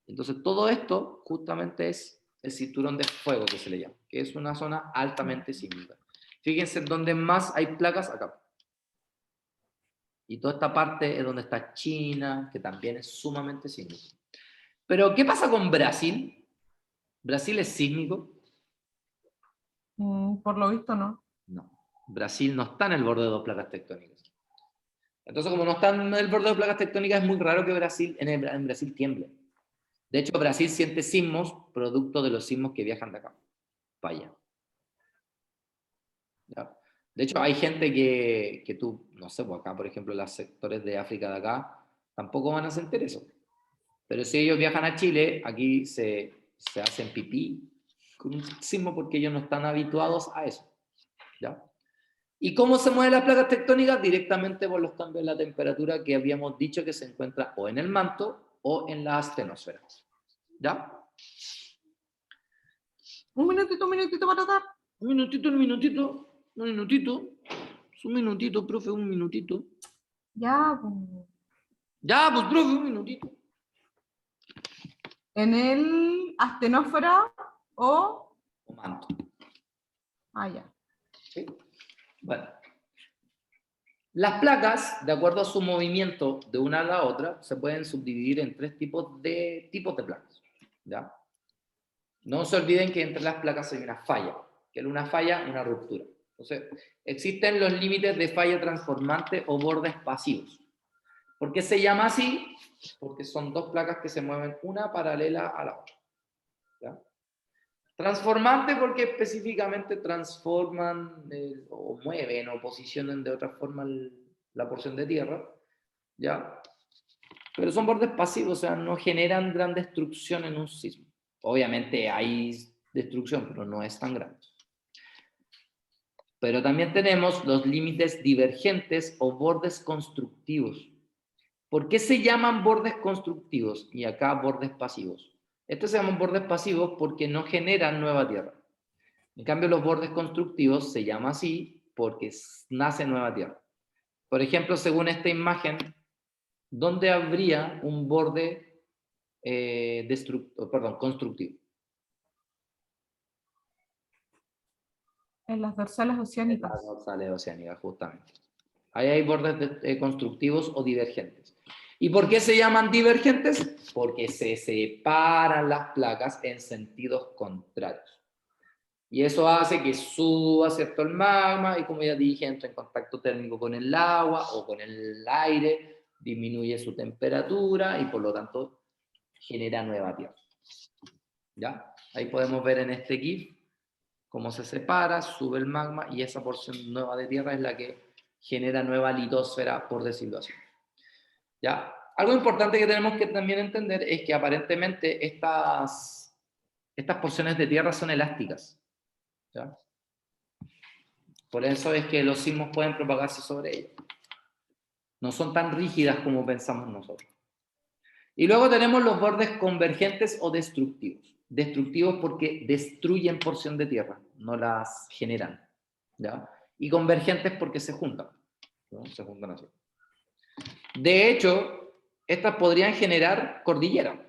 Entonces todo esto justamente es el cinturón de fuego que se le llama, que es una zona altamente sísmica. Fíjense dónde más hay placas, acá. Y toda esta parte es donde está China, que también es sumamente sísmico. Pero, ¿qué pasa con Brasil? ¿Brasil es sísmico? Por lo visto, no. No. Brasil no está en el borde de dos placas tectónicas. Entonces, como no está en el borde de placas tectónicas, es muy raro que en Brasil tiemble. De hecho, Brasil siente sismos producto de los sismos que viajan de acá para allá. ¿Ya? De hecho, hay gente que tú, no sé, pues acá, por ejemplo, los sectores de África de acá, tampoco van a sentir eso. Pero si ellos viajan a Chile, aquí se hacen pipí con un sismo porque ellos no están habituados a eso. ¿Ya? ¿Y cómo se mueven las placas tectónicas? Directamente por los cambios de la temperatura que habíamos dicho que se encuentra o en el manto o en la astenosfera. ¿Ya? Un minutito para dar. Un minutito, un minutito, un minutito. Un minutito, profe, un minutito. Ya, pues. Ya, pues, profe, un minutito. En el astenósfera o... O manto. Ah, ya. ¿Sí? Bueno. Las placas, de acuerdo a su movimiento de una a la otra, se pueden subdividir en tres tipos de placas. ¿Ya? No se olviden que entre las placas hay una falla, que es una falla, una ruptura. Entonces, existen los límites de falla transformante o bordes pasivos. ¿Por qué se llama así? Porque son dos placas que se mueven una paralela a la otra. ¿Ya? Transformante porque específicamente transforman o mueven o posicionan de otra forma la porción de tierra, ¿ya? Pero son bordes pasivos, o sea, no generan gran destrucción en un sismo. Obviamente hay destrucción, pero no es tan grande. Pero también tenemos los límites divergentes o bordes constructivos. ¿Por qué se llaman bordes constructivos y acá bordes pasivos? Estos se llaman bordes pasivos porque no generan nueva tierra. En cambio, los bordes constructivos se llama así porque nace nueva tierra. Por ejemplo, según esta imagen, ¿dónde habría un borde constructivo? En las dorsales oceánicas. Las dorsales oceánicas, justamente. Ahí hay bordes constructivos o divergentes. ¿Y por qué se llaman divergentes? Porque se separan las placas en sentidos contrarios. Y eso hace que suba, ¿cierto?, el magma y, como ya dije, entra en contacto térmico con el agua o con el aire, disminuye su temperatura y por lo tanto genera nueva tierra. ¿Ya? Ahí podemos ver en este GIF cómo se separa, sube el magma y esa porción nueva de tierra es la que genera nueva litosfera, por decirlo así. ¿Ya? Algo importante que tenemos que también entender es que aparentemente estas porciones de tierra son elásticas. ¿Ya? Por eso es que los sismos pueden propagarse sobre ellas. No son tan rígidas como pensamos nosotros. Y luego tenemos los bordes convergentes o destructivos. Destructivos porque destruyen porción de tierra, no las generan. ¿Ya? Y convergentes porque se juntan. ¿No? Se juntan así. De hecho, estas podrían generar cordillera.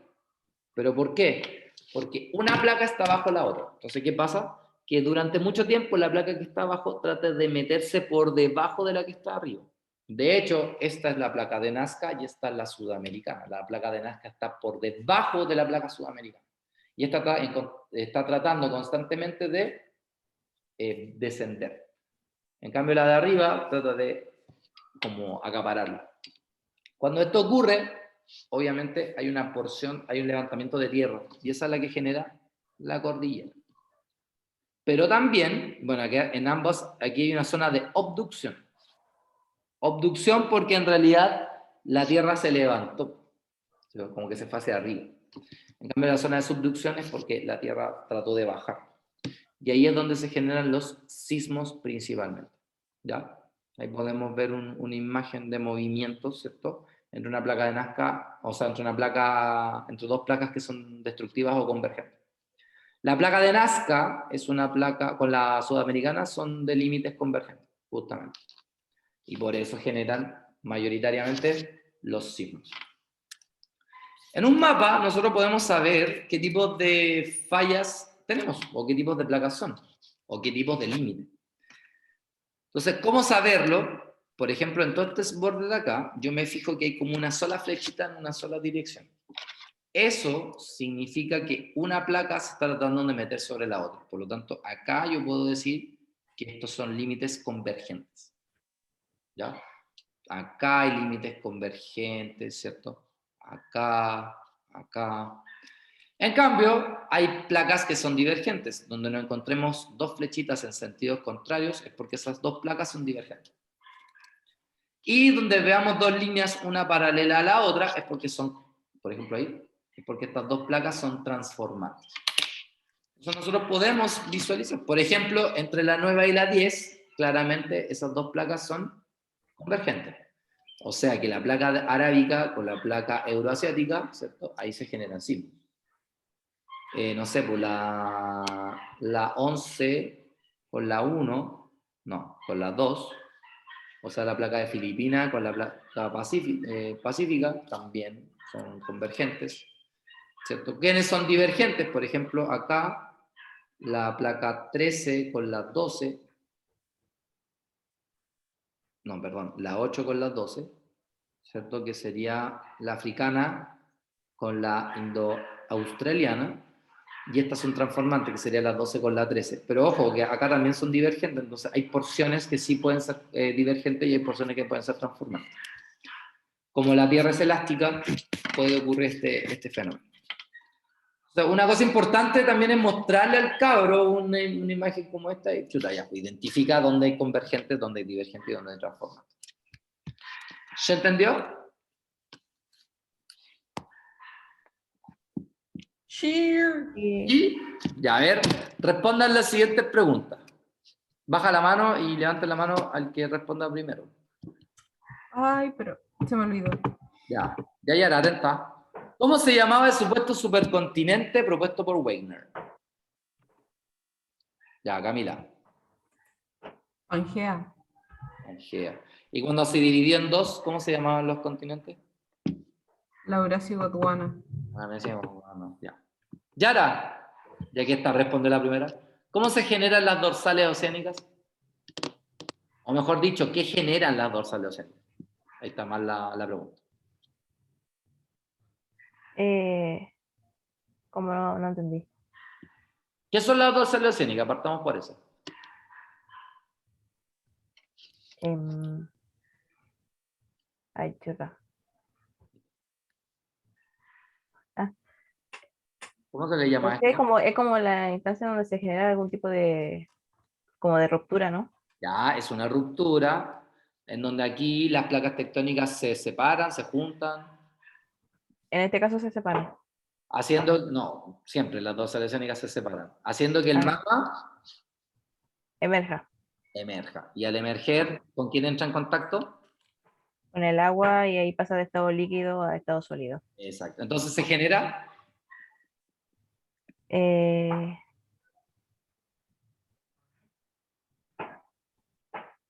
¿Pero por qué? Porque una placa está bajo la otra. Entonces, ¿qué pasa? Que durante mucho tiempo la placa que está abajo trata de meterse por debajo de la que está arriba. De hecho, esta es la placa de Nazca y esta es la sudamericana. La placa de Nazca está por debajo de la placa sudamericana. Y esta está tratando constantemente de descender. En cambio, la de arriba trata de como acapararla. Cuando esto ocurre, obviamente hay una porción, hay un levantamiento de tierra, y esa es la que genera la cordillera. Pero también, bueno, aquí, en ambos, aquí hay una zona de obducción. Obducción porque en realidad la Tierra se levantó, como que se fue hacia arriba. En cambio, la zona de subducción es porque la Tierra trató de bajar. Y ahí es donde se generan los sismos principalmente. ¿Ya? Ahí podemos ver una imagen de movimiento, ¿cierto? Entre una placa de Nazca, o sea, entre dos placas que son destructivas o convergentes. La placa de Nazca es una placa, con la sudamericana son de límites convergentes, justamente. Y por eso generan mayoritariamente los sismos. En un mapa nosotros podemos saber qué tipos de fallas tenemos, o qué tipos de placas son, o qué tipos de límites. Entonces, ¿cómo saberlo? Por ejemplo, en todo este borde de acá, yo me fijo que hay como una sola flechita en una sola dirección. Eso significa que una placa se está tratando de meter sobre la otra. Por lo tanto, acá yo puedo decir que estos son límites convergentes. ¿Ya? Acá hay límites convergentes, ¿cierto? Acá, acá. En cambio, hay placas que son divergentes. Donde nos encontremos dos flechitas en sentidos contrarios es porque esas dos placas son divergentes. Y donde veamos dos líneas, una paralela a la otra, es porque son, por ejemplo ahí, es porque estas dos placas son transformantes. Entonces nosotros podemos visualizar, por ejemplo, entre la 9 y la 10, claramente esas dos placas son convergentes. O sea que la placa arábica con la placa euroasiática, ¿cierto? Ahí se generan sismos. No sé, pues la 11 con la 1, no, con la 2, o sea, la placa de Filipinas con la placa pacífica también son convergentes, ¿cierto? ¿Quiénes son divergentes? Por ejemplo, acá la placa 13 con la 12, no, perdón, la 8 con la 12, ¿cierto? Que sería la africana con la indo-australiana, y estas son transformantes, que sería la 12 con la 13. Pero ojo, que acá también son divergentes, entonces hay porciones que sí pueden ser divergentes y hay porciones que pueden ser transformantes. Como la Tierra es elástica, puede ocurrir este fenómeno. O sea, una cosa importante también es mostrarle al cabro una imagen como esta y chuta, ya, identifica dónde hay convergentes, dónde hay divergentes y dónde hay transformantes. ¿Se entendió? Y, ya, a ver, respondan las siguientes preguntas. Baja la mano y levanta la mano al que responda primero. Ay, pero se me olvidó. Ya, ya, atenta. ¿Cómo se llamaba el supuesto supercontinente propuesto por Wegener? Ya, Camila. Pangea. Pangea. Y cuando se dividió en dos, ¿cómo se llamaban los continentes? Laurasia y Gondwana. Ah, me decíamos, no, ya. Yara, ya que está, responde la primera. ¿Cómo se generan las dorsales oceánicas? O mejor dicho, ¿qué generan las dorsales oceánicas? Ahí está mal la pregunta. ¿Cómo no entendí? ¿Qué son las dorsales oceánicas? Partamos por eso. Ay, chuta. ¿Cómo se le llama No sé, esto? es como la instancia donde se genera algún tipo de, como de ruptura, ¿no? Ya, es una ruptura en donde aquí las placas tectónicas se separan, se juntan, En este caso se separan. haciendo, no, siempre las dos oceánicas se separan, haciendo que el magma Emerja emerja. Y al emerger, ¿con quién entra en contacto? con el agua y ahí pasa de estado líquido a estado sólido. Exacto. Entonces se genera, Eh,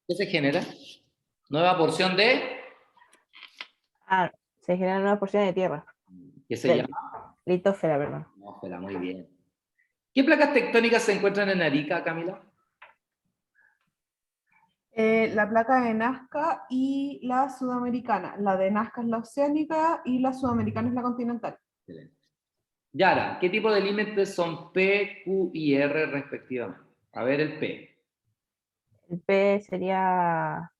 ¿qué se genera? Nueva porción de, Se generan nuevas porciones de tierra. ¿qué se De llama? litósfera, perdón. Atmósfera, muy bien. ¿Qué placas tectónicas se encuentran en Arica, Camila? La placa de Nazca y la sudamericana. La de Nazca es la oceánica y la sudamericana es la continental. Excelente. Yara, ¿qué tipo de límites son P, Q y R respectivamente? A ver el P. El P sería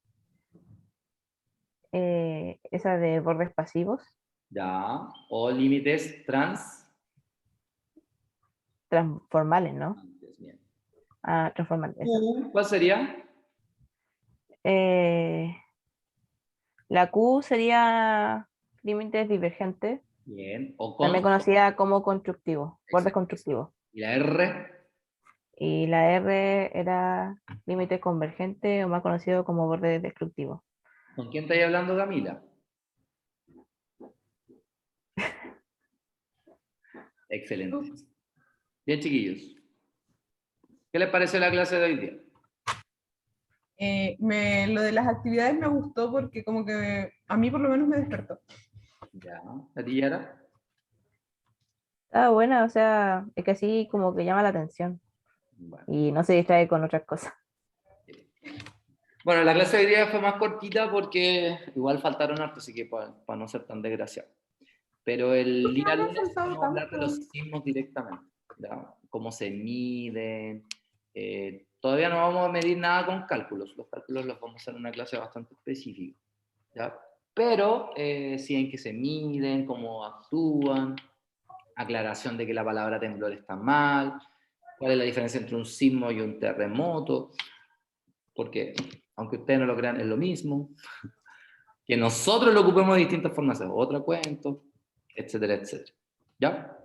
esa de bordes pasivos, Ya. O límites trans. transformales, ¿no? Bien. a transformar eso. ¿Cuál sería? La Q sería límites divergentes, Bien. O también con. conocida como constructivo, bordes Excelente. constructivos. ¿Y la R? Y la R era límite convergente o más conocido como borde destructivo. ¿Con quién estáis hablando, Camila? Excelente. Bien, chiquillos. ¿Qué les pareció la clase de hoy día? Lo de las actividades me gustó porque como que a mí por lo menos me despertó. Ya. ¿A ti, Yara? Está buena, o sea, es que así como que llama la atención Bueno. y no se distrae con otras cosas. Bueno, la clase de hoy día fue más cortita porque igual faltaron harto, así que para no ser tan desgraciado. Pero el día No me ha lunes faltado vamos a hablar de tanto. los sismos directamente, ¿ya? Cómo se miden. Todavía no vamos a medir nada con cálculos. Los cálculos los vamos a hacer en una clase bastante específica, ¿ya? Pero sí en qué se miden, cómo actúan, aclaración de que la palabra temblor está mal, cuál es la diferencia entre un sismo y un terremoto, porque aunque ustedes no lo crean, es lo mismo. Que nosotros lo ocupemos de distintas formas, es otro cuento, etcétera, etcétera. ¿Ya?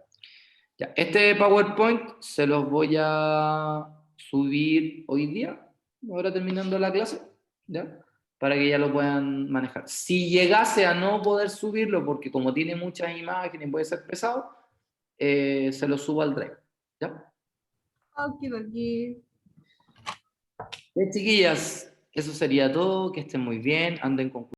Ya. Este PowerPoint se los voy a subir hoy día, ahora terminando la clase, ¿ya? Para que ya lo puedan manejar. Si llegase a no poder subirlo, porque como tiene muchas imágenes, puede ser pesado, se lo subo al Drive. ¿Ya? Okidoki. Chiquillas, eso sería todo. Que estén muy bien, anden con